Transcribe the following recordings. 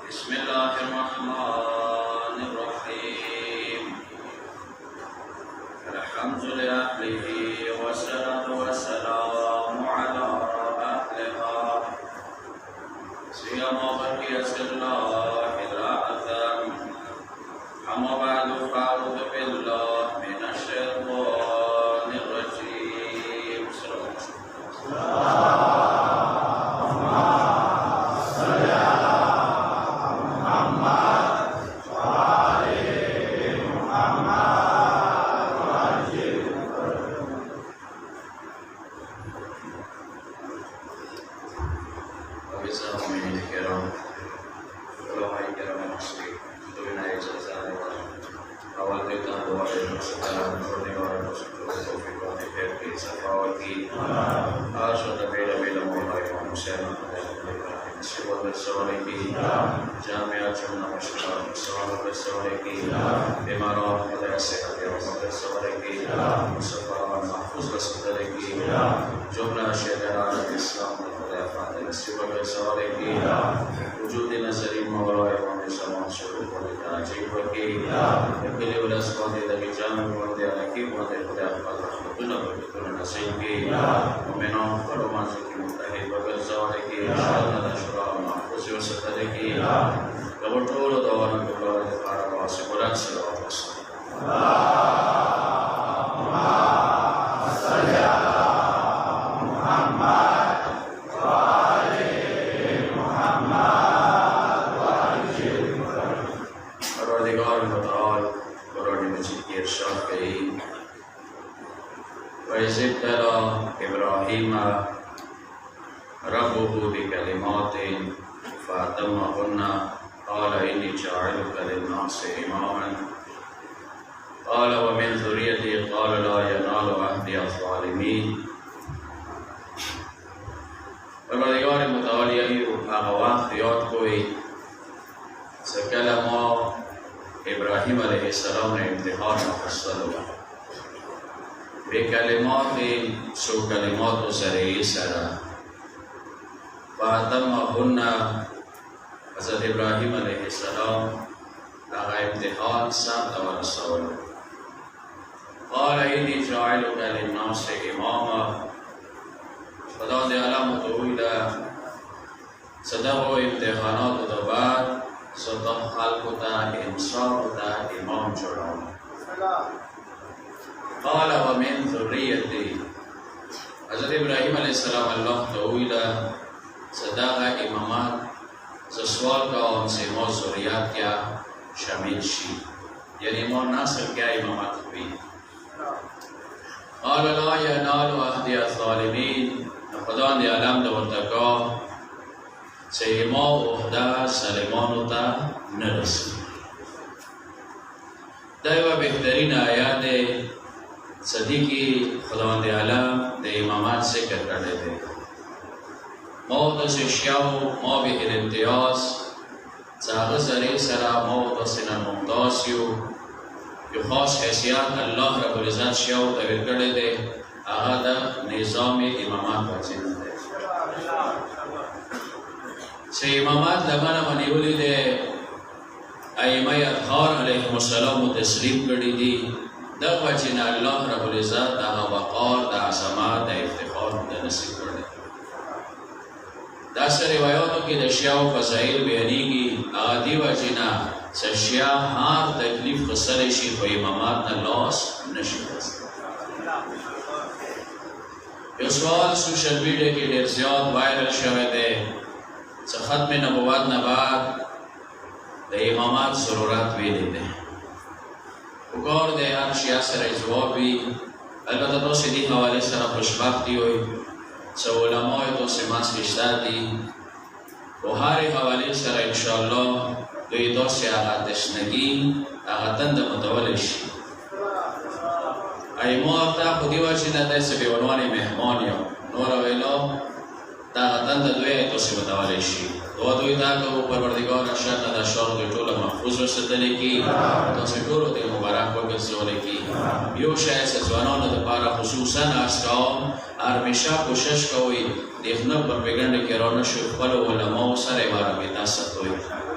Bismillahirrahmanirrahim. Alhamdulillah wassalatu wassalamu ala ahliha siyama baqiyatillah ila'atham amma ba'du fa'udhu billah minasyaitanir rajim.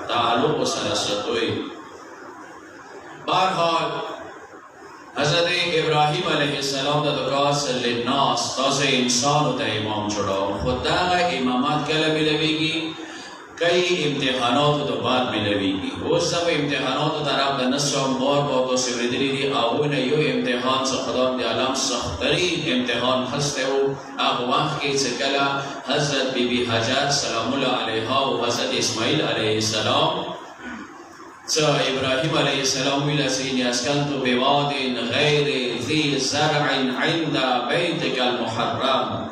تعلق سرستوی. بہرحال حضرت ابراہیم علیہ السلام دا دکاس للناس تاسے انسان ہوتا امام چھوڑا خدا امامات کیا ملوی گی کئی امتحانات تو بعد ملوی گی وہ سب امتحانات طرف دا نصر مور باقو سوریدری دی آوین یو امتحان سا خدام دی علام سخترین امتحان ہستے ہو اغوان کی سکلا حضرت بی بی حجر سلام اللہ علیہ و حضرت اسماعیل علیہ السلام ابراہیم علیہ السلام ویلا سینی اسکنتو بواد غیر ذی زرع عند بیتک المحرم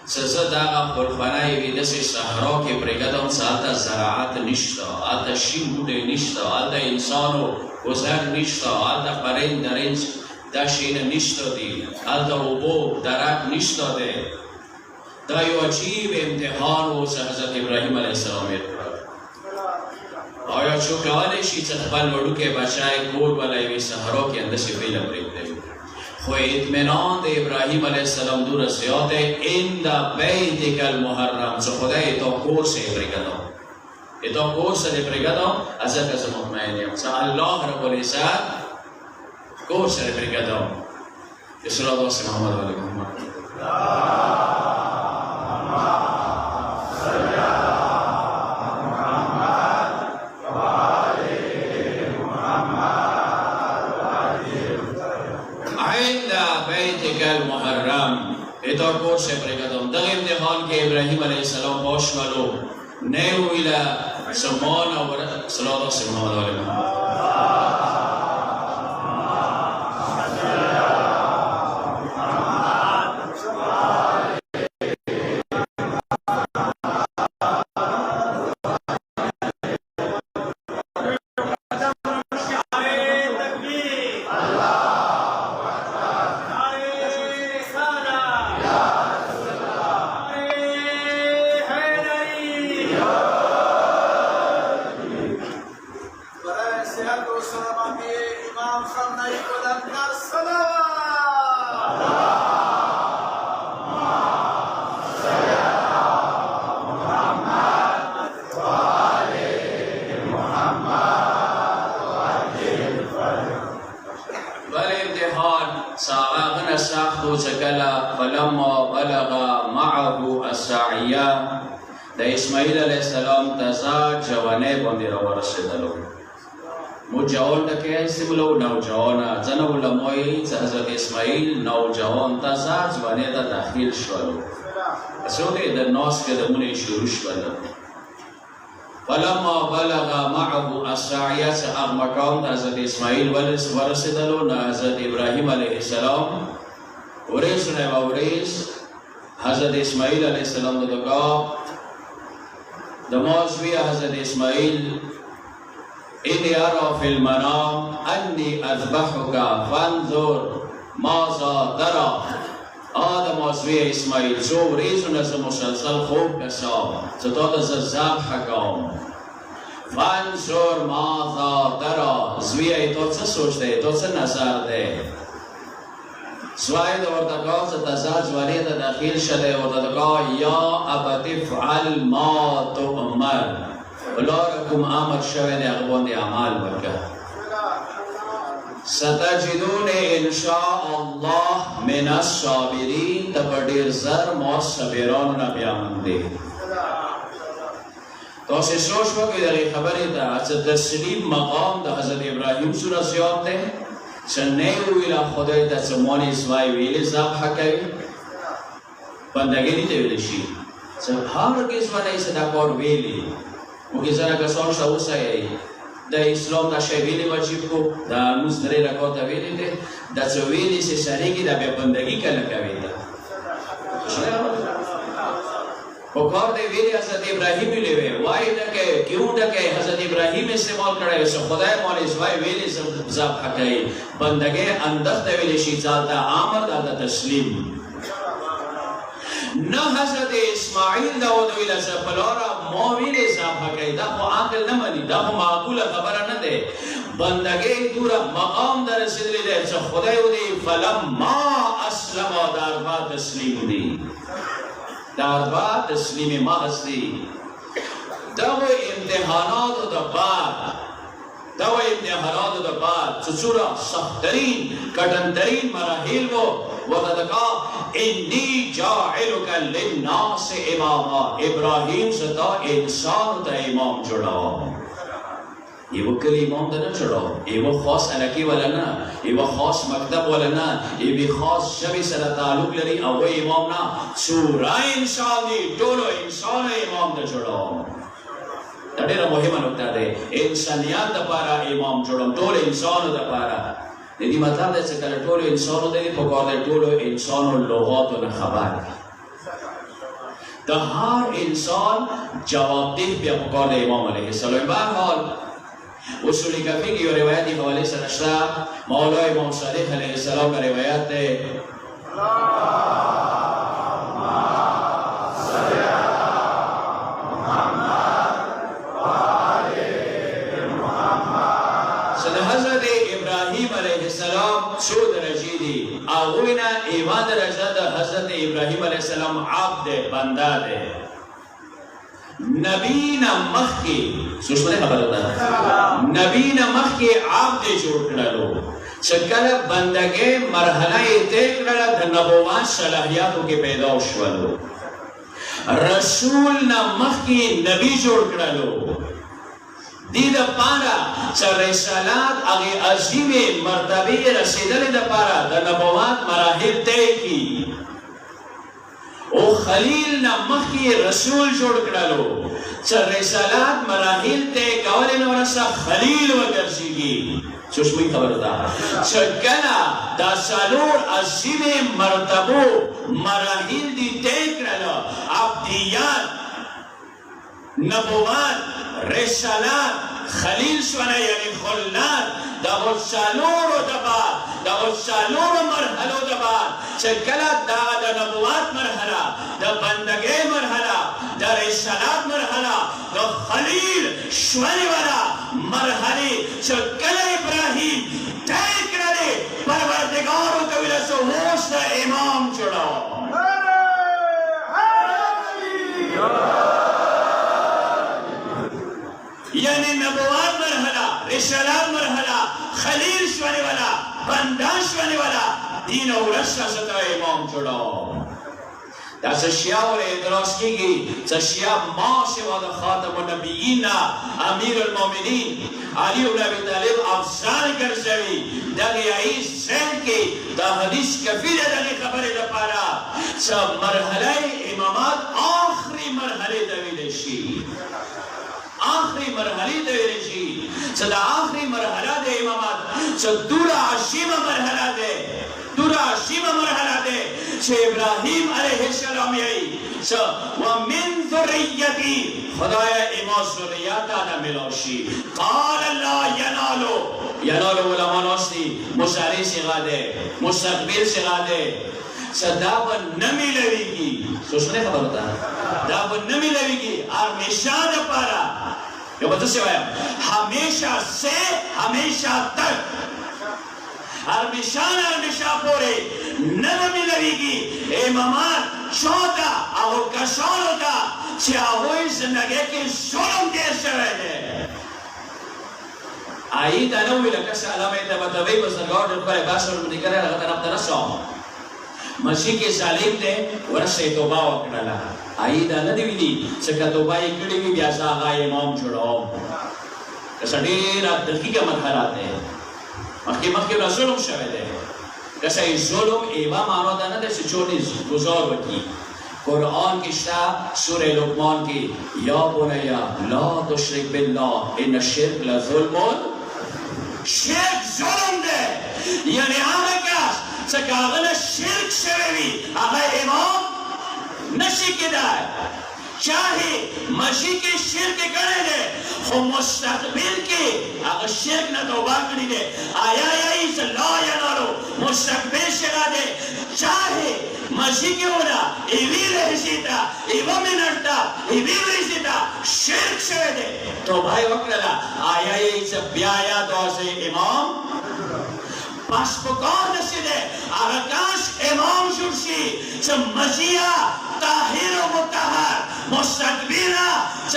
سزد آغا خلفنائی ویدسی صحرا کے پرگدم سا آتا زراعت نشتا آتا شیمود نشتا آتا انسانو گزر نشتا آتا پرین درنج داشین نشتا دی آتا اوبو درک نشتا دی دا یو عجیب امتحان ہو سا حضرت ابراہیم علیہ السلام آیا چوکوانے شی تخبال وڑو کے بچائے گول والائی وی سہروں کے اندر سے فیل امریک دے خوی اتمنان دے ابراہیم علیہ السلام دور رسیات ہے اندہ بیتک المحرم سو خدا ایتو کور سے ابرگدوں ایتو کور سے ابرگدوں ازر کسا مطمئنیم سا اللہ رب العزت کور سے ابرگدوں اس اللہ دوست محمد علیہ محمد المحرم ایتو کور سے پرگدم دغ امتحان کے ابراہیم علیہ السلام پوش والو نیو الى سمانا صلی اللہ علیہ وسلم فلما بلغ معه السعيا دا اسماعیل علیہ السلام تزا جوانے بندی رو رسیدلو مو جوان دا کیا استملو نو جوانا زنو لموئی حضرت اسماعیل نو جوان تزا جوانے دا داخل شوالو اسو دے دا نوس کے دا منی شروع شوالو فلما بلغ معه السعيا سے اغمقام دا حضرت اسماعیل ورسیدلو نا حضرت ابراہیم علیہ السلام وريس نبا وريس حضرت اسماعیل علیہ السلام دکا دماز بیا حضرت اسماعیل انی ارى في المنام انی اذبحك فانظر ماذا ترى آدم آزوی اسماعیل سو وريس نسا مسلسل خوب کسا ستاد زرزاب حکام فانظر ماذا ترى زوی ایتو چه سوچ دے ایتو چه نظر دے سوائد ورتقا ستزاج ولید داخل شده ورتقا یا ابت افعل ما تؤمر ولارکم امر شوید اقبان دی اعمال بکر ستجدون انشاء الله من الصابرین تپدیر زر ما صبران نبیامن دی تو اسی سوچ بکی در خبری تا تسلیم مقام دا حضرت ابراہیم سورہ سیاد دے سنیو ویلا خدای تا سمانی اسوائی ویلی زبح کئی بندگی نیتے ویلی شی سب ہر کس ونائی صدا کور ویلی مکی زنہ کسان شاوسا ہے دا اسلام دا شای ویلی واجب کو دا مزدری رکھو تا ویلی دے دا سو ویلی سے شریکی دا بے بندگی کا لکا ویلی پکار دے ویلی حضرت ابراہیم لیوے وائی ڈکے کیوں ڈکے حضرت ابراہیم استعمال کرے ویسے خدای مولی اسوائی ویلی زب حقائی بندگے اندر دے ویلی شیطان دا آمر دا تسلیم نہ حضرت اسماعیل دا ودویل زبلارا مویلی زب حقائی دا خو عاقل نمانی دا خو معقول خبرہ نہ دے بندگے دورا مقام دا رسید لی دے خدای ودی فلما اسلم داربا تسلیم دی داربا تسلیم محض دی دو امتحانات و بعد چچورا سخترین کٹنترین مراحل و تدکا انی جاعلک للناس اماما ابراہیم ستا انسان تا امام جڑا یہ وہ کلی امام دا نہ چڑھو یہ وہ خاص علاقی والا نا یہ وہ خاص مکتب والا نا یہ بھی خاص شبی سر تعلق لری او امام نا سورا انسان دی ٹولو انسان امام دا چڑھو تڑیرا مهمه نکته ده انسانیت د پاره امام جوړم ټول انسانو د پاره د دې مطلب ده چې کله ټول انسانو د په کار د ټول انسانو لغاتو نه خبر د هر انسان جوابدeh بیا په کار د امام علیه السلام. به هر حال اصول کفی کی روایتی حواله سره شته مولا امام صالح علیه السلام کا روایت ده شو درجی دی آغوینا ایوان درجہ دا حضرت ابراہیم علیہ السلام عبد بندہ دے نبینا مخ کی سوچنے خبر ہوتا ہے نبینا مخ کی عبد جوڑ کرلو چکل بندگے مرحلہ دیکھ رہا دا نبوات صلاحیاتوں کے پیدا شولو رسول نا مخ کی نبی جوڑ کرلو دید پارا چا رسالات اگه عظیم مرتبه رسیدل دا پارا دا نبوات مراحل تے کی او خلیل نا مخی رسول جوڑ کرلو چا رسالات مراحل تے کوالی نورسا خلیل وگرسی کی چشموی خبر دا چکنا دا سالور عظیم مرتبو مراحل دی تے کرلو عبدیات نبوات رسالات خلیل شونه یعنی خلات دا غسالور و دباد دا غسالور مرحلو دباد چکلت دا نبوات مرحلہ دا بندگی مرحلہ دا رسالات مرحلہ دا خلیل شونه والا مرحلی چکل ابراہیم تیک رہے پروردگارو کبیل سو موس دا امام جڑا یعنی نبوات مرحلہ رسالات مرحلہ خلیل شونے والا بندان شونے والا دین و رسا ستا امام جڑا دا سشیاء اور ادراس کی گئی سشیاء ماں سے وعدہ خاتم النبیین امیر المومنین علی بن ابی طالب افضل کرزوی دا گئی زین کی دا حدیث کفیر دنی خبر دا پارا سب مرحلہ امامات آخری مرحلے دویدشی آخری مرحلی دے رجی صدا آخری مرحلہ دے امامات صدا دورا عشیمہ مرحلہ دے چھے ابراہیم علیہ السلام یہی وَمِن ذُرِّيَّتِي خدایا امام ذریاتا دا ملوشی قال اللہ ینالو علماء نوستی مشاری سگا دے مستقبل سگا دے داب نمی لویگی سوچنے خبر ہوتا ہے داب نمی لویگی ہمیشہ دا پارا یہ بتا سے ہویا ہمیشہ سے ہمیشہ تک ہمیشہ پورے نمی لویگی امامات چوتا آہو کشان ہوتا چھے آہوئی زندگی کی ظلم دیر شوئے دے آئی دانوی لکس علامہ تبتوی بزرگاؤ جن پر باشر مدکرے لغتا نبتا نسو مسیح کے ظالم دے ورسے توبہ وکڑا آئی دا ندوی دی سکا توبائی کڑی بھی بیاسا آغای امام جڑو کسا دیر دقیقہ مرحلات دے مخی ظلم شوئے دے کسا ظلم ایوہ مانو دا ندے سے چونی گزار وکی قرآن کشتا سورہ لقمان کی یا بنیا لا تشرک باللہ ان الشرک لظلمون شرک ظلم دے یعنی آمد کاس سکا اغلا شرک شویوی اغلا امام نشی کدائے چاہے مشی کے شرک کرے دے خو مستقبل کے اگر شرک نہ توبہ کری دے آیا ایسا لا ینالو مستقبل شرا دے چاہے مشی کے ہونا ایوی رہسیتا ایوہ منرتا ایوی رہسیتا شرک شوے دے تو بھائی وقت لگا آیا ایسا بیایا دو سے امام پس پکار نسی دے آرکاش امام شرشی چا مزیہ تاہیر و متحر مستقبیرہ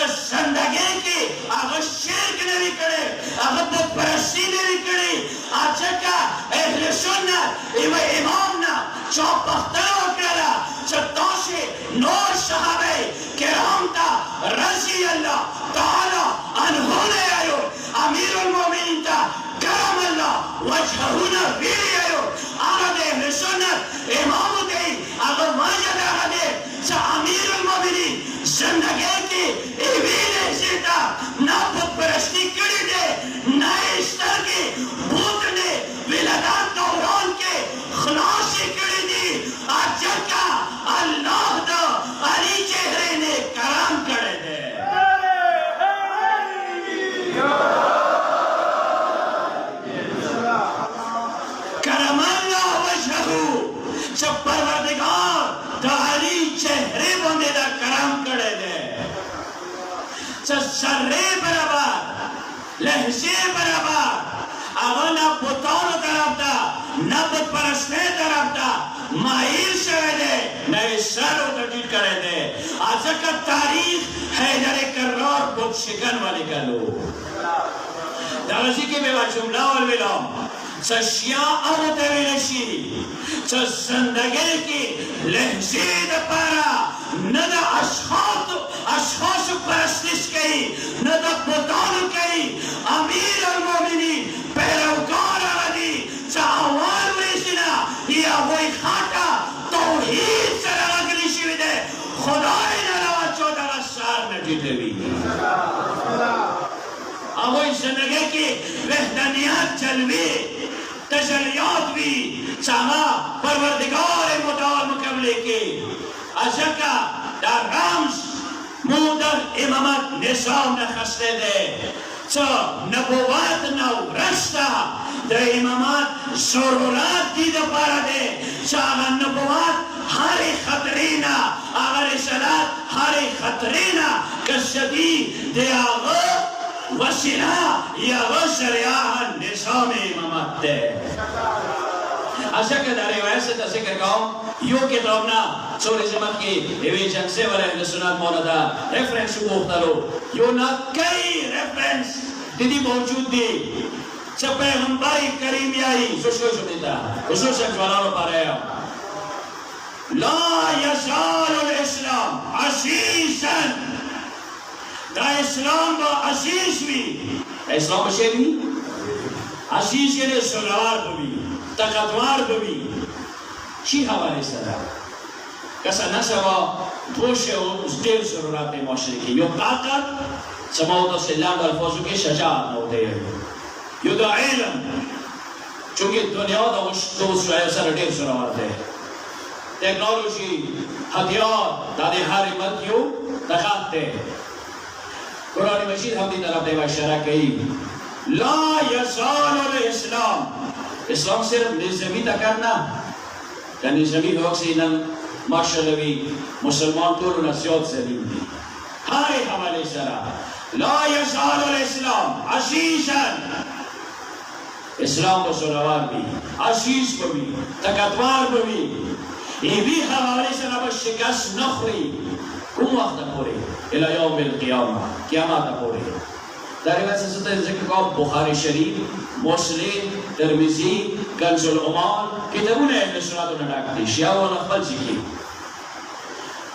زندگی کی آغا شرک نوی کرے آغا پرستی نوی کرے آچکا اہل سنت ایوہ امامنا چوپ پختر وکرلا چتوشی نور صحابہ کرام تا رضی اللہ تعالی عنہونے آئیو امیر المومنین تا کرم اللہ وجہونا بیری آئیو آغا دے اہل سنت امامو دے آغا ماجد آغا دے چا امیر المومنین زندگی کی ایوین ایسیتا نا بھت پرستی کری دے نا اشتر کی بھوت نے ولدان دوران کے خلاصی کری دی آجر کا اللہ دا علی چہرے نے کرام کرے دے کرم اللہ وجہو چا پروردگار دا علی چہرے بندے دا کرام کرے دے چا ذرے برابر لحظے برابر آغا نا بطانو طرف دا نا بط پرسنے طرف دا مائل شوئے دے نا سر او تجید کرے دے آجا کا تاریخ حیدر کرار بط شکن والے کلو دغزی کے بیوہ جملہ والولام چا شیعہ آمد ویلشی چا زندگی کی لحظے دا پارا ندا اشخاص پرستش کئی ندا بطانو کئی امیر المومنین پیروکار آردی چا آوال ویسینا یا وی خاٹا توحید سر اگلی شوی دے خدای نلوہ چودہ سار نجیتے بھی آوی زندگی کی وحدانیات جلوی تجلیات بھی چاہا پروردگار مدار مقابلے کے اشکا در رمز مودر امامت نظام نخستے دے چا نبوات نو رستا در امامت ضرورات دی دا پارا دے چاہا نبوات ہر خطرینا آغا رسالات ہر خطرینا کسدی دے آغا وسیلہ یا وسریعہ نظام امامت دے اشکا در روایت سے ذکر کہوں یو کتابنا چوری زمت کی ایوی جنسے والا اہل سنت مولا دا ریفرنس کو مختلو یو نا کئی ریفرنس دیدی موجود دی چا پیغمبری کریم یائی سوشکو شو دیتا خصوصا جوالانو پا رہے ہوں لا یزال الاسلام عزیزاً دا اسلام با عزیز بھی اسلام بشے بھی عزیز یعنی سلوار بھی تقدوار بھی چی حوالی سرا کسا نسوا دوشه و دیر ضرورات معاشرکی یو طاقت سماوتا سلام دا الفاظو کے شجاعت نوتے ہیں یو دا علم چونکہ دنیا دا دوست شوئے سر دیر ضرورت ہے ٹیکنالوجی ہتھیار دادے ہاری مت یو دکھاتے قرآن مجید ہم دی طرف دیوہ شرح کئی لا یزال الاسلام اسلام صرف نظامی تا کرنا یا نظامی ہوک سے انہاں ماشاءاللہوی مسلمان طور و نسیات سلیم دی ہارے حوالے سرا لا یزال الاسلام عزیزاً اسلام کو سلوار بھی عزیز کو بھی تقدوار کو بھی یہ بھی حوالے سرا بس شکست نخوری کم وقت پورے الى یوم القیامہ قیامت پورے داری بات سے ستا ذکر کو بخاری شریف مسلم ترمذی کنز العمال کتابون اہل سنت و نڈاکتی شیعہ و نخبل ذکی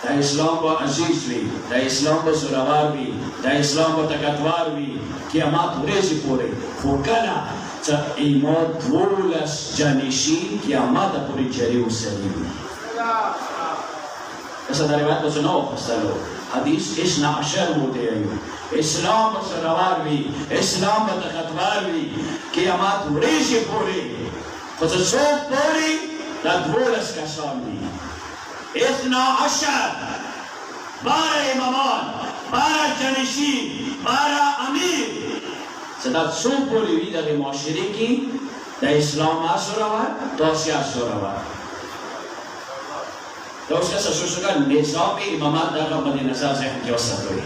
دا اسلام کو عزیز بھی دا اسلام کو سلوار بھی دا اسلام کو تقدوار بھی قیامت پورے سے پورے خوکنا چا ایماد دولس جانشی قیامت پوری جری و سلیم ایسا داری بات کو سنو خستلو حدیث اسنا عشر ہوتے ہیں اسلام پر سلوار بھی اسلام پر تقدوار بھی قیامت پوری سے پوری خود سوک پوری دا دولس کا سال بھی اثنا عشر 12 امامان 12 جانشین 12 امیر صدات سوک پوری بھی دا معاشرے کی دا اسلام آسوروار توسیہ آسوروار تو اس کا سسوسکا نظام امامات دا کا مدی نظر ذہن کی وسط ہوئی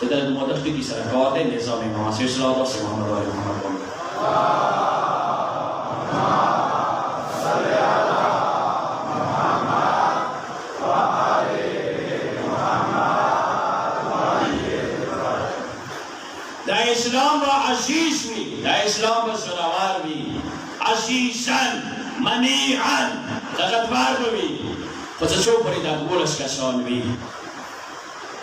جدا مدختی کی سرکوات ہے نظام امامات سے صلی اللہ علیہ محمد علیہ محمد صلی اللہ محمد و آلہ محمد عشیش وی دا اسلام بسراوار وی عشیشن منیعن غزتوار بوی فزچو پری دا گولش کسان وی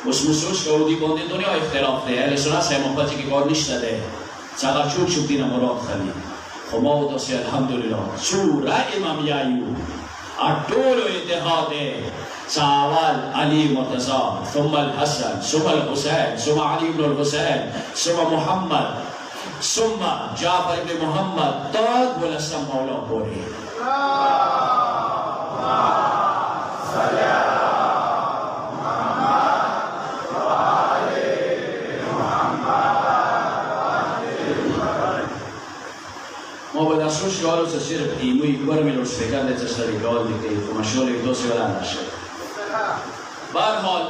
اس مسوش که اودی بانده دنیا اختلاف ده اهل سنت سه محبتی که کار نشته ده چقدر چوک شد دین مراد خلی خما و داسی الحمدلله سوره امام یایو اطول و اتحاد ساوال علی مرتضی ثم الحسن ثم الحسین ثم علی بن الحسین ثم محمد ثم جعفر بن محمد داد ولسم مولا پوری ما باید از روش که آلوز صرف ایموی برمی روش فکر ده چشتری گال دیگه کمشول دوسی ولا نشه برحال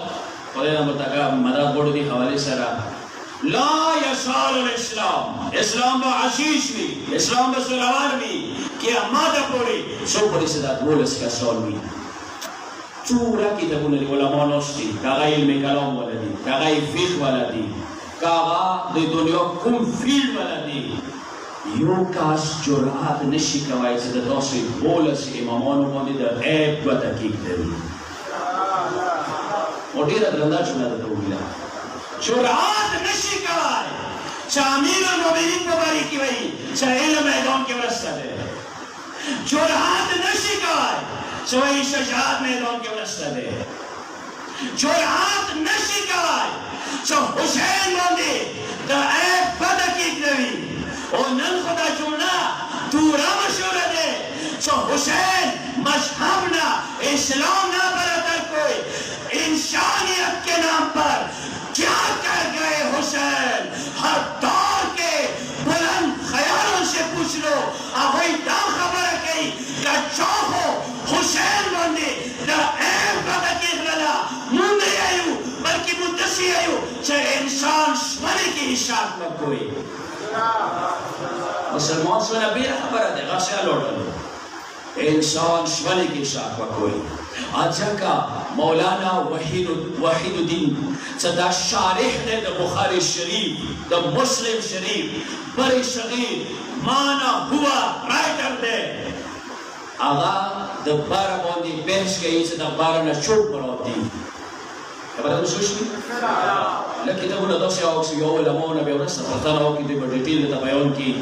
خدای نمتقه مدد بردو دی حوالی سره لا یسال الاسلام اسلام با عشیش بی اسلام با سلوار بی که اما دا پوری سو پوری صدات بولس که سال بی چورا کتابون دی علماء نوشتی کاغا علم کلام ولدی کاغا فقه ولدی کاغا دی دنیا کم فیل ولدی یو کاس جرأت نشی کوای چې د تاسو بولس امامانو باندې د عیب و تحقیق کوي او ډیره درنده چونه ده ویلا جرأت نشی کوای چې امیر المؤمنین مبارک وي چې علم میدان کې ورسته ده جرأت نشی کوای چې وایي شجاعت میدان کې ورسته ده جرأت نشی کوای چې حسین باندې د عیب و تحقیق کوي اور نن خدا جملہ دورا مشورہ دے چو حسین مذہب نہ اسلام نہ برتر کوئی انسانیت کے نام پر کیا کر گئے حسین ہر دور کے بلند خیالوں سے پوچھ لو آہوئی دا خبر کئی کہ چوکو حسین بندے دا ایم پتہ کی غلا مندے آئیو بلکہ مدسی آئیو چاہے انسان شمالی کی اشارت میں کوئی مسلمان سونا بیر خبره ده غاسه لوڑلو انسان شولی کی شاک وکوئی آجا مولانا وحید الدین صدا شارح ده ده بخاری شریف ده مسلم شریف بری شغیر مانا ہوا رائٹر ده آغا ده بارا باندی بحث گئی صدا بارا نچوک برات دی خبره مسوش دی؟ لکتابونه داسې او یو علماونه بیا ورسته پرتله وکړي دوی په ډیټیل درته بیان کړي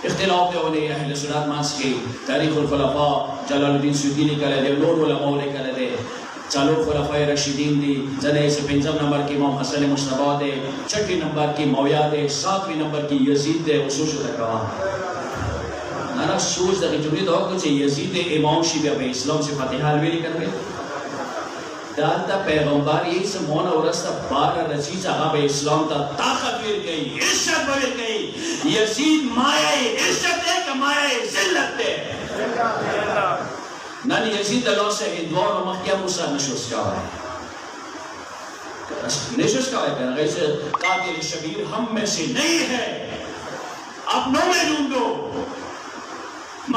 اختلاف دی ولې اهل سنت منځ کې تاریخ الخلفاء جلال الدین سیوطي لیکلی دی نور علماو لیکلی دی څلور خلفای راشدین دي ځنه یې پنځم نمبر کې امام حسن مجتبی دی چھٹی نمبر کې مویا دی ساتویں نمبر کې یزید دی او سوچ وته کوه نه سوچ دغه جملې دا وکړو چې یزید امام شي بیا په اسلام سے فاتحه ویلي کړی دالتا پیغمبر یہ سے مونا ورستا بارا رسیز آقا بے اسلام تا طاقت ور گئی عزت ور گئی یزید مایائی عزت ہے کہ مایائی ذلت ہے نانی یزید اللہ سے ہندوان و مخیہ موسیٰ نشوز کا ہے نشوز کا ہے کہ غیر سے قاتل شبیر ہم میں سے نہیں ہے اپنوں میں ڈھونڈو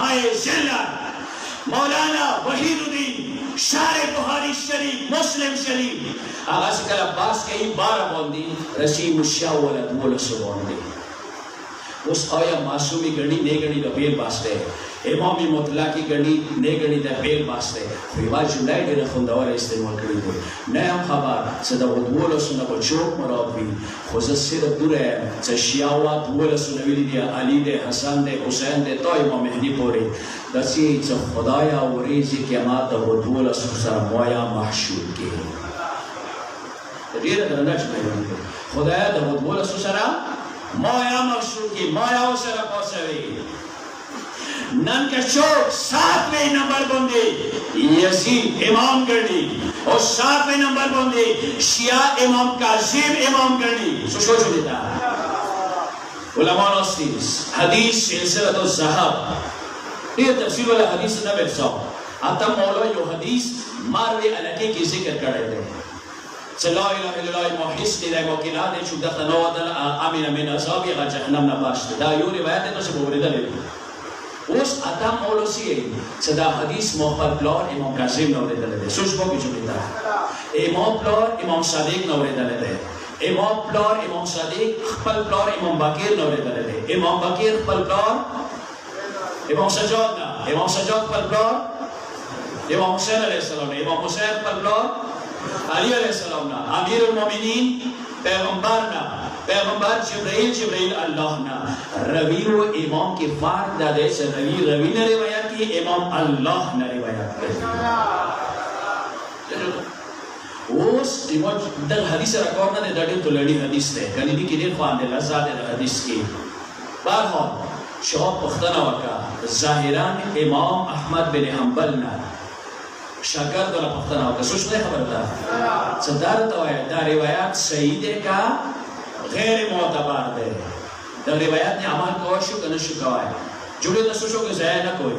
مایائی ذلت مولانا وحید الدین شارع بخاری شریف مسلم شریف آغاز کل عباس کئی بارہ باندی رسیم الشاولت مولسو باندی اس آیا معصومی گرنی نے گرنی دا بیل باستے امامی مطلقی گرنی نے گرنی دا بیل باستے خویوال جملائے دیر خوندوار استعمال کری دو نیم خبر صدا ود مولسو نبا چوک مراد بھی خوزت سیر دور ہے چا شیاوات مولسو نویلی دیا علی دے حسن دے حسین دے تا امام مہدی پوری دسی چا خدایا و ریزی قیامات دا ود مولسو سر مویا محشور کے دیر درنہ چکے خدایا دا ود مولسو سر مویا محشور کی مویا و سر پاسوی نن کا چوک ساتویں نمبر بندی یزید امام کرنی اور ساتویں نمبر بندی شیعہ امام کاظم امام کرنی سوچو دیتا علماء نوستیز حدیث سلسلت الزہب یہ تفسیر والا حدیث نبی صاحب آتا مولا یو حدیث مروی علاقے کی ذکر کر رہے تھے لا الہ الا اللہ محیث دی موکلہ دے چو دخل نوادل آمین من عذابی غا جہنم نباشت دا یو روایت ہے تو سے بوردہ لے اس آتا مولا سی ہے صدا حدیث محبت پلار امام کاظم نوردہ لے دے سوچ بو کی جو لیتا ہے امام پلار امام صادق نوردہ لے دے امام پلار امام صادق خپل پلار امام باقر نو لري امام باقر خپل پلار امام سجاد نه امام سجاد خپل پلار امام حسین علیه السلام نه امام حسین خپل پلار علی علیه السلام نه امیر المؤمنین پیغمبر نه پیغمبر جبرائیل الله نه روی و امام کی فرق داده چه روی نه روایت کی امام الله نه روایت کی اوس دیمو د حدیث راکور نه د ډېر تلړی حدیث ده کني دي کې ډېر خواندې لزاد د حدیث کې بهرحال شواب پختنه وکا ظاهرا امام احمد بن حنبل نه شاګرد ولا پختنه وکا څه څه خبر ده صدر دا روایت صحیح ده کا غیر معتبر ده د روایت نه عمل کوو شو کنه شو کوي جوړه د څه شو کې ځای نه کوي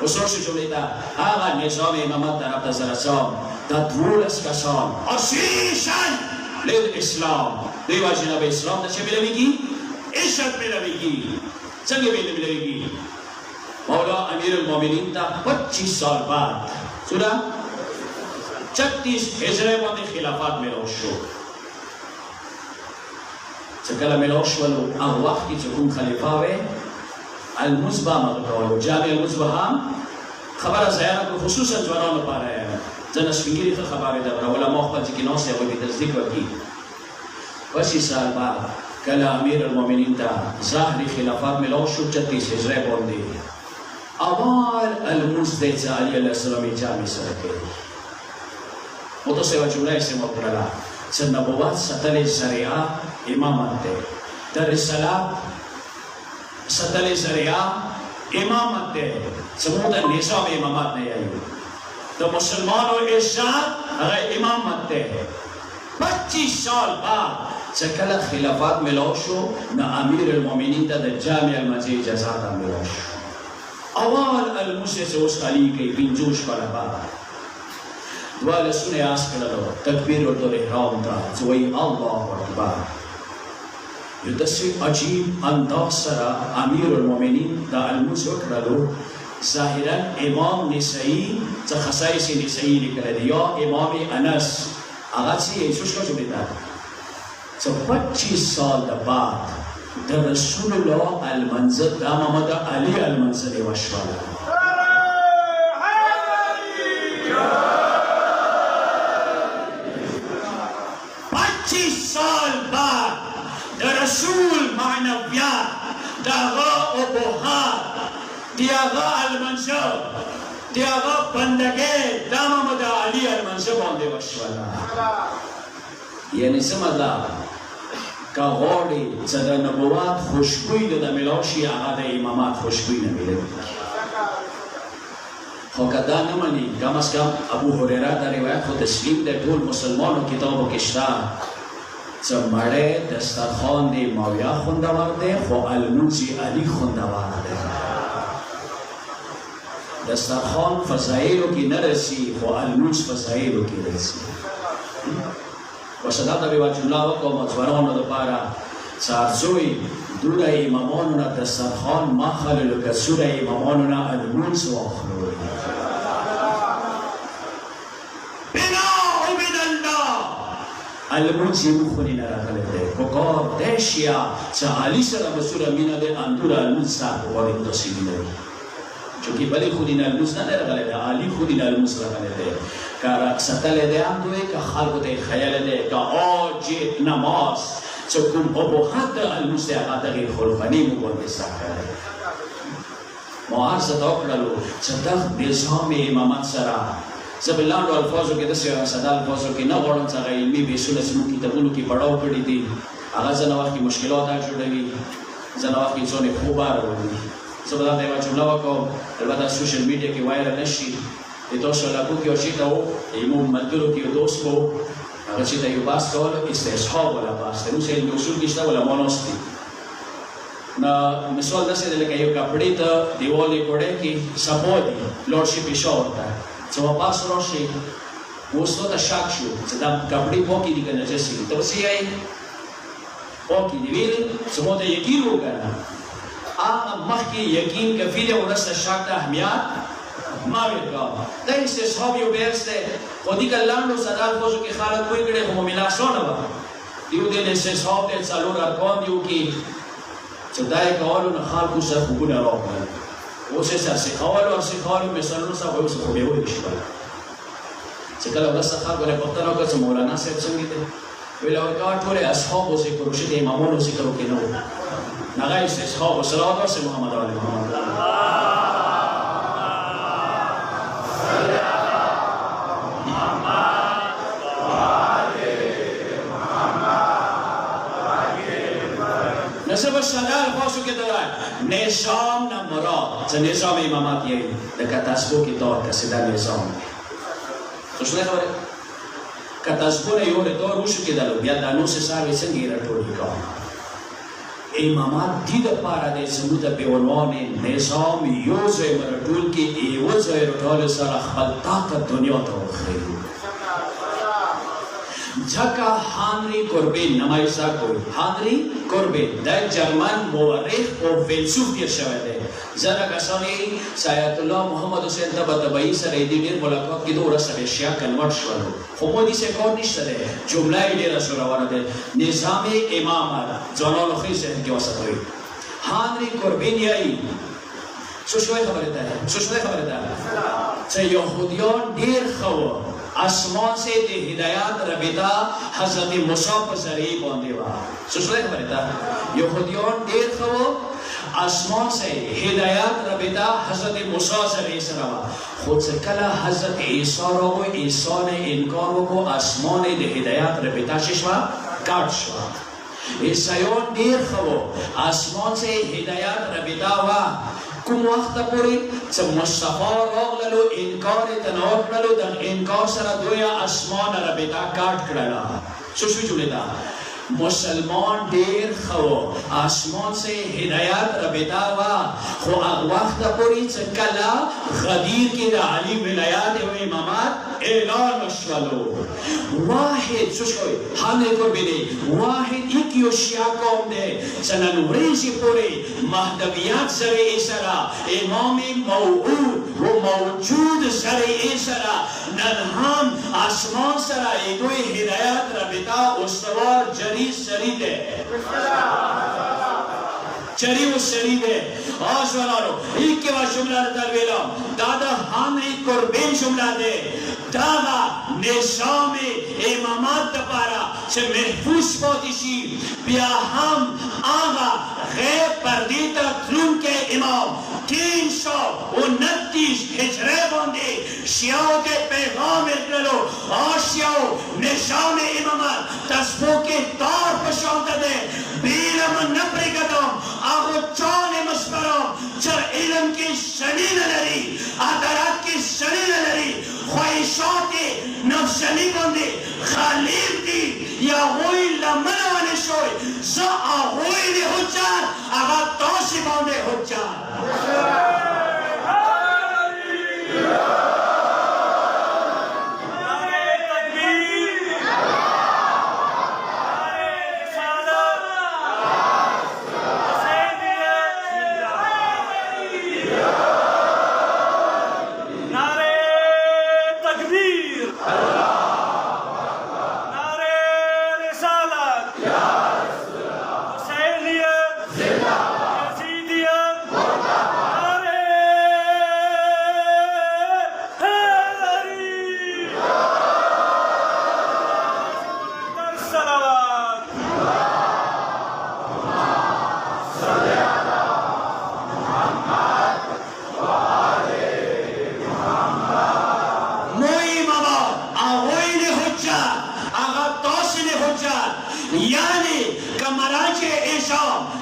وسوش جملتا هذا نظام امامت در ابتدا زرسام دا دولس کسان آسیشن لید اسلام دیوا جناب اسلام دا چه بلویگی؟ عشق بلویگی چنگه بلویگی مولا امیر المومنین تا 25 سال بعد سودا 36 هجره باندې خلافت ملو شو چکل ملو شو او وقت کی چکون خلیفه وی المصباح مغلقه جامع المصباح هم خبر زیاره کو خصوصا جوانانو لپاره ځنه سپینګری خبره ده علماء خپل چې نو سه وي تصدیق وکړي 25 سال بعد کله امیر المؤمنین ته ظاهری خلافت ملو شو 36 هجره باندې اول المصدق علی علیه السلام جامع سره کړي وته سیوا جمله اسمه کړلا چې نبوت ستل شریعه امامت ده در رسالت ستل شریعه امامت ده سموت نظام امامت نه آئی تو مسلمانوں ارشاد اگر امامت ده 25 سال بعد چکل خلافات ملو شو نا امیر المومنین تا در جامع المسجد اجازات ملو شو اول المسجد اس علی کے بنجوش پر بعد دوال سنے آس کردو تکبیر اور دور احرام تا زوئی اللہ اکبر یدسی عجیب انداز سرا امیر المومنین دا المسجد کردو ظاہرا امام نسائی تا خصائص نسائی نکردی یا امام انس آغاز سی ایسوش کا جو بیتا تا 25 سال دا بعد دا رسول اللہ المنزل دا محمد علی المنزل وشوالا 25 سال بعد دا رسول معنویات دا غا ابوهات دیاغا المنزل دیاغا بندگی دا محمد علی المنزل بانده وشوالا یعنی سمدلا کا غوڑی صدا نبوات خوشبوئی دا ملوشی آغا دا امامات خوشبوئی نمیلے خوکدا نمانی کم از کم ابو حریرہ دا روایت خود تسلیم دا طول مسلمانو کتابو کشتا چه مڑے دسترخوان دی مویا خوندوار دے خو المنزی علی خوندوار دے دسترخوان فضائلو کی نرسی خو المنز فضائلو کی رسی وصدات بیواج اللہ وکو مطورانو دا پارا سارزوی دور امامانونا دسترخوان مخللو که سور امامانونا المنز واخلوی المنزي مخوني نرى خلده وقال داشيا تعالي سر مسؤول منا ده أندورا المنسا وقارن تصيبنا چونکه بلی خودی نالموس نه نرغله ده عالی خودی نالموس رغله ده که ستله ده هم دوه که خلق ده خیال ده که آج نماز چکم ابو حد الموس ده اقا تغییر خلقانی مبانده ساکره ما عرض داخلو چطخ نظام امامت سرا زبلان رو الفاظو که دسیارم صدا الفاظو که نغورن چاگه علمی بیسول اسمو کتابونو که بڑاو کردی دی اغا زنوات کی مشکلات آگ جوڑوی زنوات کی زون خوب آروی زبلان دیوا جمله وکو البته سوشل میډیا کې وایرل نشي د تاسو لاکو کې اوچیتا وو ایمو ملګرو کې دوست وو هغه چې یو باس کول استصحاب ولا باس نو سه یو اصول کې ولا مونوستي نا مثال داسې لکه یو کپڑے ته دیوالې کوړې کې سپودي لوړشي پښورته چې واپس راشي اوس ته شک شو چې دا کپڑے پوکي دي کنه چې سي ته وسی ای پوکي دی ویل چې مو ته یقین وکړه مخی یقین کفیل و نست شک دا اهمیت ماوید گا دا استصحاب یو بیرس ده خودی که لندو صدال فوزو که خالد کوئی کرده خمو ملاسونه با دیو دین استصحاب ده سالور ارکان دیو که چدای کهالو نخال کسا خوبون را کنه وسه سر سخالو مثالو سا خوی سا خوبه ہوئی شبال چکل او دست خال کنه بختن آکا چه مولانا سیب سنگی ده ویلا ورکا طول اصحاب و ذکر و شد امامان و ذکر و کنو نغای استصحاب و صلاة سے محمد علی محمد نصب السلال فاسو کے دوران نظام نا مراد چه نظام امامات یہی لکه تصبو کی طور کسی در نظام خوش نہیں خبره که تصبو نه یو دور روشو که دلو بیا دانو سے ساروی سنگی را تولی کام امامات دید پارا ده سمود پیونوان نظام یوزوی مرطول که ایوزوی رطول سر اخبال طاقت دنیا تا خیلی جھکا ہانری قربین نمائشہ کوئی ہانری قربین در جرمن مورخ و فلسوف دیر شوید ہے ذرا کسانی سایت اللہ محمد حسین تبا تبایی سر ایدی دیر ملاقات کی دو رسل اشیاء کنورٹ شوالو خمودی سے کون نشتا دے جملہ دیر رسول روانہ دے نظام امام آدھا جوانان اخیر سے ان کے وسط ہوئی ہانری قربین یائی سوشوئی خبرتا ہے چه یهودیان دیر خوا آسمان سے دے ہدایات ربیتا حضرت موسیٰ پر ذریعی باندے وا سوشوئی خبرتا ہے یهودیان دیر خوا آسمان سے ہدایات ربیتا حضرت موسیٰ ذریعی سروا خود سے کلا حضرت عیسیٰ رو عیسیٰ نے انکاروں کو آسمان دے ہدایات ربیتا ششوا کاٹ شوا عیسیان دیر خوا آسمان سے ہدایات ربیتا وا کم وقت پوری چه مصطفی راغللو انکار تناوکللو در انکار سر دویا اسمان ربیتا کاٹ کرلا سوشوی جمله دا مسلمان دیر خو آسمان سے ہدایت ربیتا وا خو وقت پوری چه کلا غدیر کی دا علی ولایات و امامات اعلان وشولو واحد سوشوی حانے کو بیدے واحد ایک یوشیا قوم دے چنن وریزی پوری مہدویات زرعی سرا امام موعود و موجود زرعی سرا ننہم آسمان سرا ایدوی ہدایت ربیتا استوار جریس شرید ہے چری و شرید ہے آسوالارو ایک کے بعد جملہ تلویلا دادا ہانے قربین جملہ دے دادا نظام امامات دپارا چه محفوظ پاتشی بیا ہم آغا غیب پردیتا تلون کے امام 329 ہجرے باندے شیعوں کے پیغام اکلو آشیعوں نظام امامات تصفو کے تار پشانتا دے بیرم نپری قدم آغو چان مسپرام چر علم کی شنین لری عدالت کی شنین لری خواہشات نفسانی باندے خالیل دی یا ہوئی لمنوانے شوئی زا آہوئی دی حجات آغا توسی باندے حجات یعنی که مراجع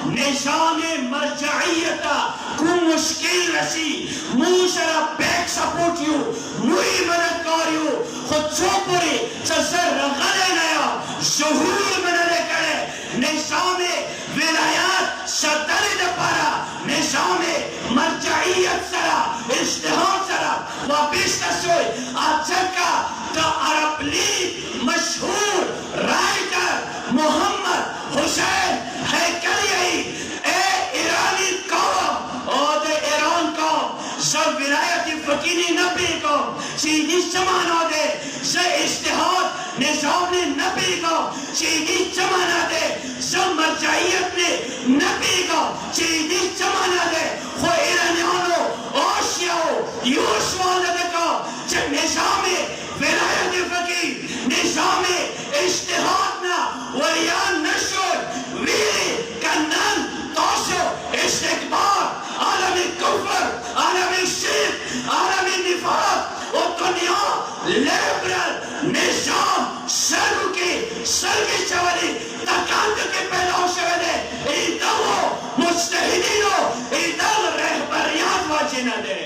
نظام مرجعیتا کو مشکل رسی موسرا بیک سپورٹیو موی مددکاریو خود چوپوری چسر رغلے نیا ظهور منده کرده نظام ولایات صدر دپارا نظام مرجعیت سرا اجتهاد سرا و بیشتر سوی آجکا تا عرب لیگ مشهور رائٹر محمد حسین حیکلیہی اے ایرانی قوم اور دے ایران قوم سب ولایت فقینی نبی قوم سیدی سمانا دے سے اجتہاد نظام نے نبی قوم سیدی سمانا دے سب مرجعیت نے نبی قوم سیدی سمانا دے خو ایرانیانو آشیاؤ یوشوانا دے قوم چھ نظام ولایت فقیر نظام اجتهادنا ویان نشد ویلی کنن تاسو استکبار عالم کفر عالم شرک عالم نفاق و دنیا لیبرل نظام سرو کی سرگی چولی تکاند کے پیدا شده ایدو مجتہدینو ایدو رہبریات واجنہ دے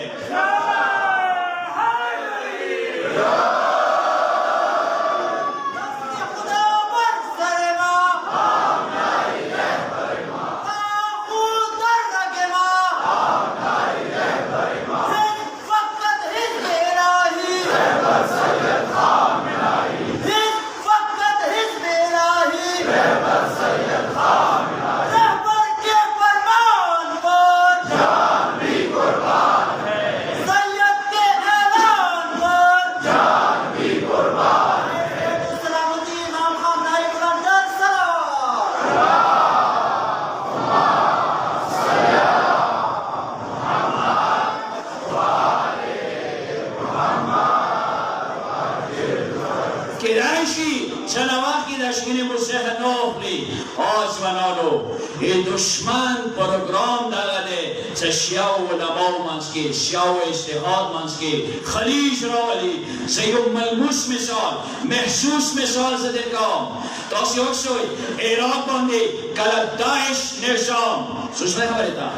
دشمن پروگرام داده چه شیعه و علماء منسکی شیعه و اجتهاد منسکی خلیج راولی سیو ملموس مثال محسوس مثال زده کام تاسی اکسوی عراق بانده کلا داعش نظام سوچ نہیں خبری تا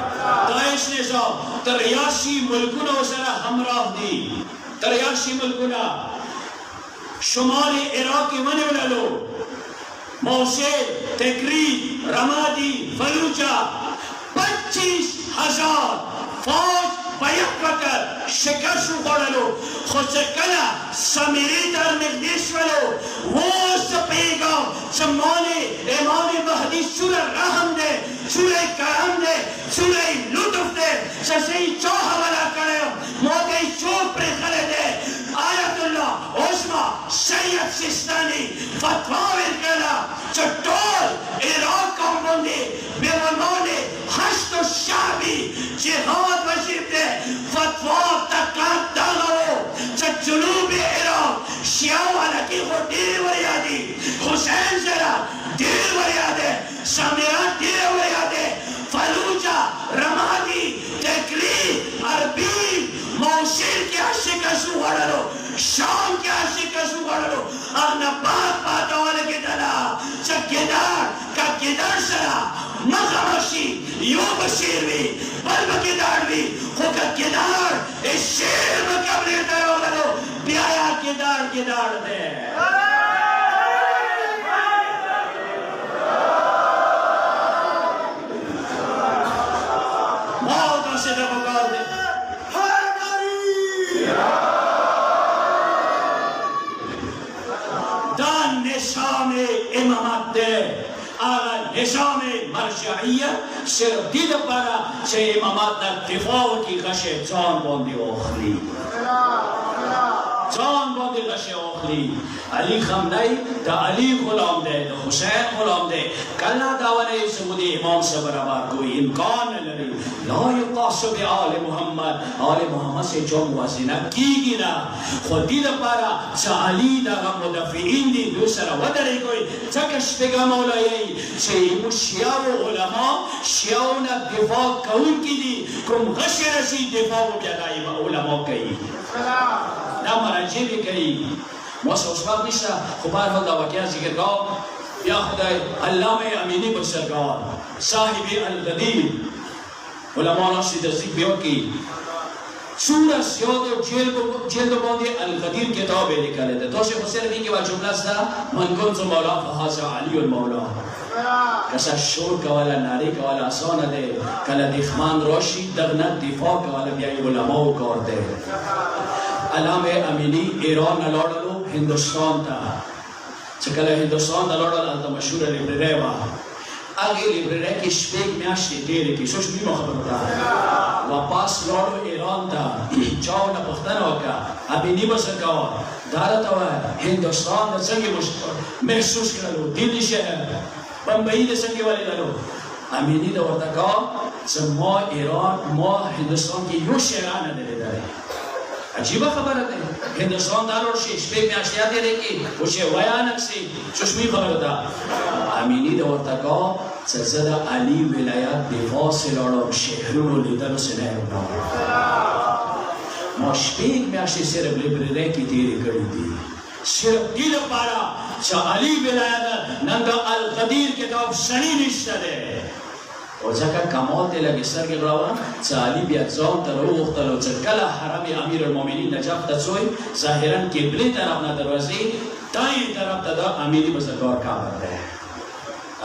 داعش نظام تریاشی ملکونا و سر همراه دی تریاشی ملکونا شمال عراقی منی ولالو موصل تکریب رمادی فلوجہ 25,000 فوج بیک وقت شکست خوڑلو خود کلا سمیری در مقدس ولو وہ پیغام چمان امام مہدی سورہ رحم دے سورہ کرم دے سورہ لطف دے سسی چوہ والا کرے موقعی چوپ پر خلے دے آیت اللہ عظمہ سید سستانی فتواویر کلا چٹول عراق کامبوندی بیرمان حشد و شعبی جہاد وشیب دے فتوا تکات داغو چٹ جنوب عراق شیعہ والا کی خود دیر وریادی حسین زرا دیر وریادے سمیران دیر وریادے فلوجہ رمادی تکلیف عربی موصل کی عشق اسو غڑلو شام کی عشق اسو غڑلو اغنا باق باتا والے کی دلا چا گدار کا گدار سرا مخمشی یو بشیر بھی بلب گدار بھی خوکا گدار اس شیر مقابلی تیو غڑلو بیایا گدار گدار دے موت سے دے بکار دے دان نظام امامت دے آغا نظام مرجعیت صرف دید پارا چه امامت نا دفاع کی غشه جان باندی آخری جان باندی غشه آخری علی خمنی دا علی غلام دے دا حسین غلام دے کلنا داوانے سمودی امام سے برابر کوئی امکان لری لا یقاس بی آل محمد سے جو موازنہ کی گی نا خود دید پارا چا علی دا مدفعین دی دوسرا ودری کوئی چکش پگا مولایی چه ایمو شیعہ و علماء شیعونا دفاع کون کی دی کم غش رسی دفاع و بیادائی و علماء کئی نا مراجع بھی کئی موسیقی اسباب نیستا خوبار ہو دا واقعہ ذکر گاو یا خدای علامه امینی بزرگوار صاحب القدیر علماء ناشی تصدیق بیان کی سورہ سیاد و جلد باندی القدیر کتاب لکھلے تھے تو سے حسین بھی کہ وہ جملہ سا من کنت مولا فحاظ علی المولا کسا شور کا والا ناری کا والا آسان دے کلا دیخمان روشی دغنت دفاع کا والا بیائی علماء کار دے علامه امینی ایران نلوڑلو ہندوستان تا چکلا ہندوستان نلوڑل التا مشہور لیبرے با آگے لیبرے کی شپیک میاشتی تیرے کی سوچ بھی مخبر ہوتا واپس لوڑو ایران تا چاو نا پختن وکا امینی بسرکاوا دارتا ہوا ہندوستان نا سنگی محسوس کرلو دلی شہر بمبئی دے سنگی والی دلو امینی دا ورطا کہا ما ایران ما ہندوستان کی یو شہران دلے دارے عجیبہ خبر ہے ہندوستان دار اور شیشپے میں اشیاء دے رہے کہ اسے ویانک سے چشمی خبر تھا امینی دور تک سزدہ علی ولایت دفاع سے لڑو شہرون و لیدن سے نہیں ہونا مشپیک میں اشیاء صرف لیبرے کی تیری کری دی صرف دیل پارا چا علی ولایت ننگا القدیر کتاب سنی نشتہ دے اور جاکا کمال تے لگے سر کے گراوا چالی بیاد زون تلو اختلو چکلا حرم امیر المومنین نجاب تسوئی ظاہراً قبلی طرف نا دروازی تائیں طرف تدا امیری بزرگار کامر ہے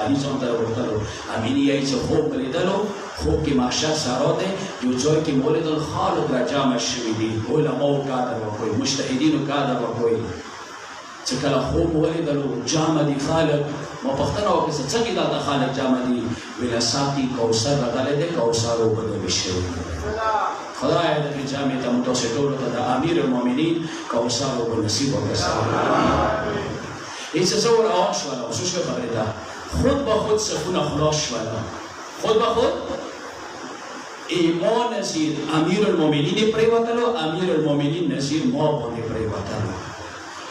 علی زون تلو اختلو امینی یہی چا خوب کلی دلو خوب کی معاشر سارو دے جو جوئی کی مولد الخالق را جامع شویدی علماء قادر و کوئی مجتہدین قادر و کوئی چکلا خوب مولد دلو جامع دی خالق مپختنا ہو کسی چکی داتا خالق جامع دی ویلا ساتی کوسر رغلے دے کوسارو بدو بشیو خدا ہے کہ جامع تا متوسطور تا امیر المومنین کوسارو بنصیب و کسار ایسا زور آواش والا وسوش کے خبری تا خود بخود سفون خلاش والا خود بخود ایمان نظیر امیر المومنین پریواتلو امیر المومنین نظیر موابانی پریواتلو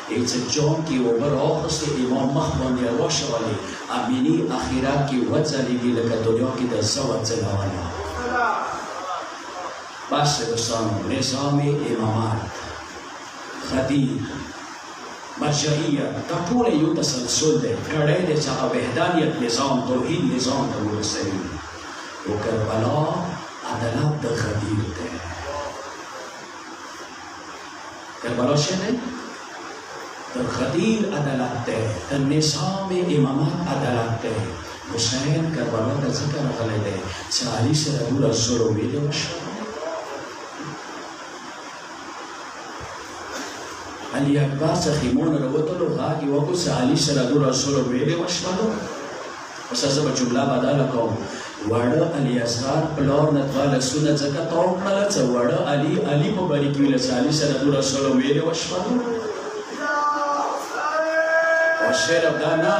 ایک جون کی اوبر آخر سے امام مخبانی روش والی امینی اخیرات کی وجہ لگی لگا دنیا کی در زوت زلوانا بس دوستان نظام امامات خدیر مرجعیت تا پورے یوں تسلسل دے کڑے دے چاہا وحدانیت نظام توحید نظام تبور سلیم وہ کربلا عدلات دا خدیر دے کربلا شہدے در خدیر عدالت ہے در نظام امامات عدالت ہے حسین کربلا کا ذکر غلط ہے 40 ربیع الاول ویلے وشوا علی اکبر سخیمون روتلو غاگی وقت 40 ربیع الاول ویلے وشوا بس از جمله بدل کوم وړه علی اصغر پلور نتوال سنت زکه توق کړل چې وړه علی په بری کې 40 ربیع الاول ویلے وشوا شیر ابدانا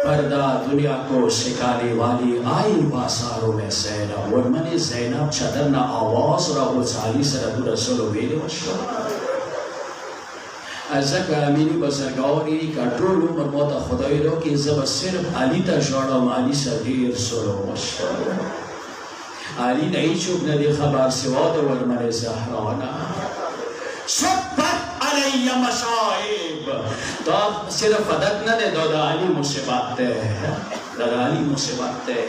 پردہ دنیا کو سکھانے والی آئی باساروں میں سینہ ورمن زینب چدرنا آواز رہو 40 ربیع الاول ویلے وشوا ازکا امینی بزرگاوری کٹرول عمر موتا خدای رو کہ زب صرف علی تا جوڑا علی صدیر سلو وشوا علی نہیں چوب ندی خبر سواد ورمن زہرانا سبت علی مصائب دا صرف فدق نہ دے دا علی مصیبت دے دا علی مصیبت دے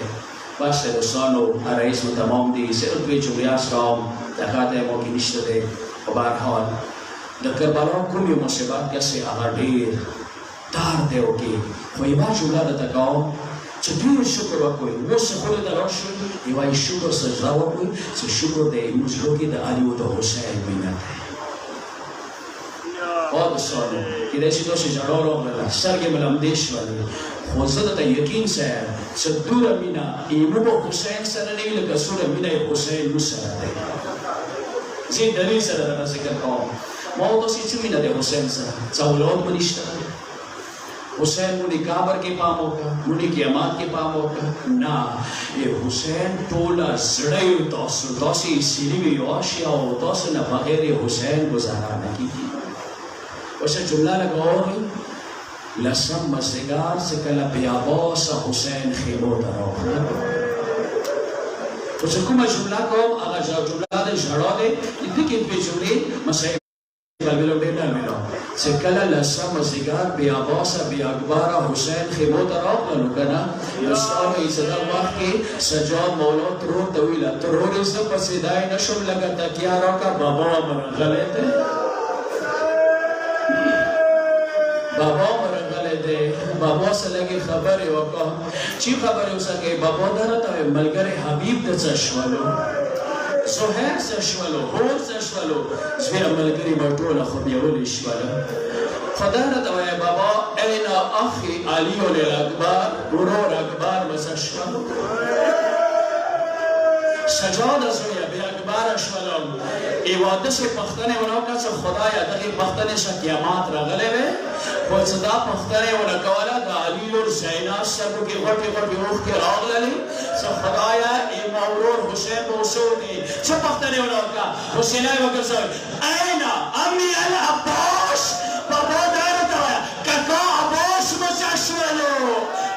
بس دوستانو رئیس و تمام دی صرف بھی جمعیاس رام دکھاتے موقع نشتے دے و بارحال در کربلا کمی مصیبت کسی آغا دیر دار دے ہوکی خوی بار جملہ دا تکاو چه دیر شکر وکوی وہ سخول درار شد ایوائی شکر سجدہ وکوی چه شکر دے مجلوکی دا علی و دا حسین بینت ہے اور دوستانو کہ دیسی دوستی جڑا رو بلا سرگ ملمدیش والی خوزدہ تا یقین سے ہے چه دور امینا ایمو با حسین سر نہیں لگا سور امینا حسین مسر دے زید دلیل سر دا ذکر کام موضوع سی چمینا دے حسین سر چاولاد منشتہ دے حسین منی کابر کے پام ہوگا منی قیامات کے پام ہوگا نا یہ حسین تولا زڑائی توسی سیری بھی یواشیا ہو توسی نا بغیر حسین گزارا نکی تھی ویسے جملہ لگاؤ گی لسم مزدگار سے کلا بیاباس حسین خیبو دراؤ ویسے کم جملہ کو اگر جملہ دے جھڑا دے اتنی کت بھی جملے مسئلہ Milo dena milo. Sekala lasa masigar bi abasa bi akbara Hussain khimot arab lukana. Yusami isada waqti sajad mawla turur tawila. Turur isda pasidai nashum laga takiara ka baba margalete. Baba margalete. Baba se lagi khabari waka. Chi khabari usake baba dara ta malgare Habib da chashwalo. Zuhair sashwalo, Hor sashwalo, Zvira malgari martola khubiyawli shwala. Khadana tawaya baba, aina akhi Aliyo al-Akbar, Gurur Akbar masashwalo. Sajada zoya bi Akbar ashwalam. Iwada se pakhtane wanaka se khudaya dagi pakhtane se kiamat ragaleve. Khud sada pakhtane wanakawala da Aliyo al-Zainab sabu ki ghati ukh ke ragalali. خدایا امامور حسین موسودی چه پختنی ونوکا حسینای وکر سوی اینا امی العباس بابا دارتایا ککا عباس مساشولو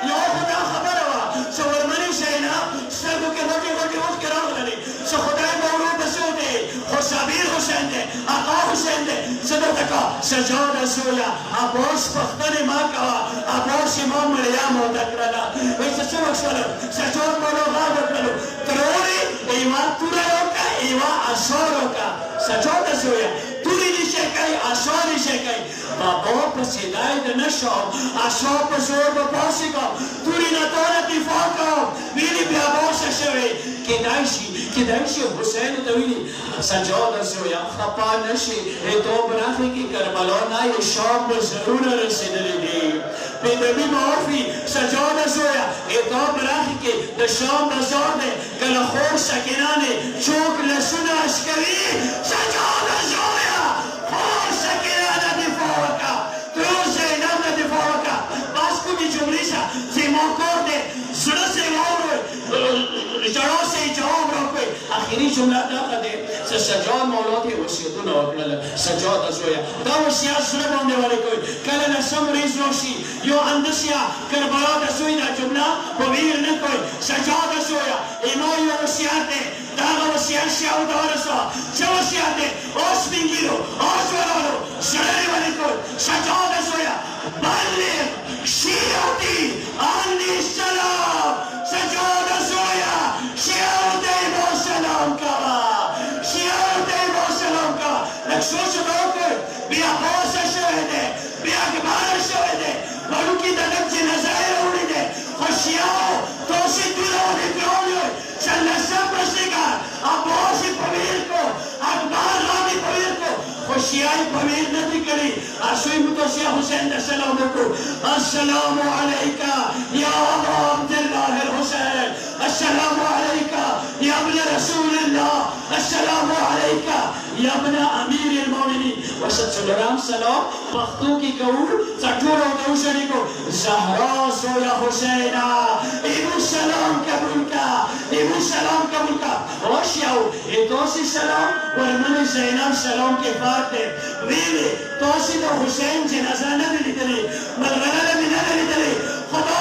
یا خدا خبر وا سورمنی سینا سبو که غٹی وقت کرام لنی سو خدای مولود بسودی خسابیر حسین دے آقا حسین دے صدر تکا سجاد سویا عباس پختنی ما کوا عباس امام مریم و دکرنا ویسا چه وکشولو Sajjad Terori, iwa turayoka, iwa asoroka. Sajada soya. Turi ni shekai, asori shekai. Babo pasilai de nasham, asor pasor bapasika. Turi na tora tifaka. Vili biabosha shewe. Kedaishi Hussain tawili. Sajada soya. Khapa nashi. Eto brahi ki Karbala ye sham zarura rasidaligi. Pedabi maafi. Sajada soya. Eto brahi ki the sham bazar de. Kala khor sakinane. Chok lasuna ashkari. Sajada soya. Khor sakinane difawaka. Tuze namna difawaka. Basku ki jumlisha. Zima korde. Zura se mauro. Jaro se jawab rakwe. Akhiri jumla da de. Sajad maulati wasiyatuna wakala. Sajad azoya. Da wasiyat zura bande wale koi. Kala nasam riz roshi. Yo andasiya. Karbala da suida jumla. Bavir ne koi. Sajad azoya. Imam yo wasiyat de. Daga wasiyat shiaw darasa. Cha wasiyat de. Os bingiro. Os walalo. Shalai wale koi. Sajad azoya. Balir. Shiati. Anni salam. Sajad azoya. Shiati bo salam kawa. Lakshosha dauke, biya hosa shahede, biya akbar shahede, baru ki dagat jinazaya uride, khoshiao, tosi tulone krolyo, challa sabra sega, abosi pavir ko, akbar rami pavir ko, khoshiai pavir nati kari, asui mutasiya Hussain assalamu alaikum, assalamu alayka, ya Aba Abdullah al-Hussain, assalamu alayka, ya ibn Rasulullah, assalamu alayka. Ya bna Amir al-Mu'minin wasat salam salam pakhtu ki kaul saturo daushani ko Zahra soya Hussaina ibu salam kabul ka washiao etosi salam warmani Zainab salam ke baad vile tosi da Hussain janaza na lidali malgala min lidali khuda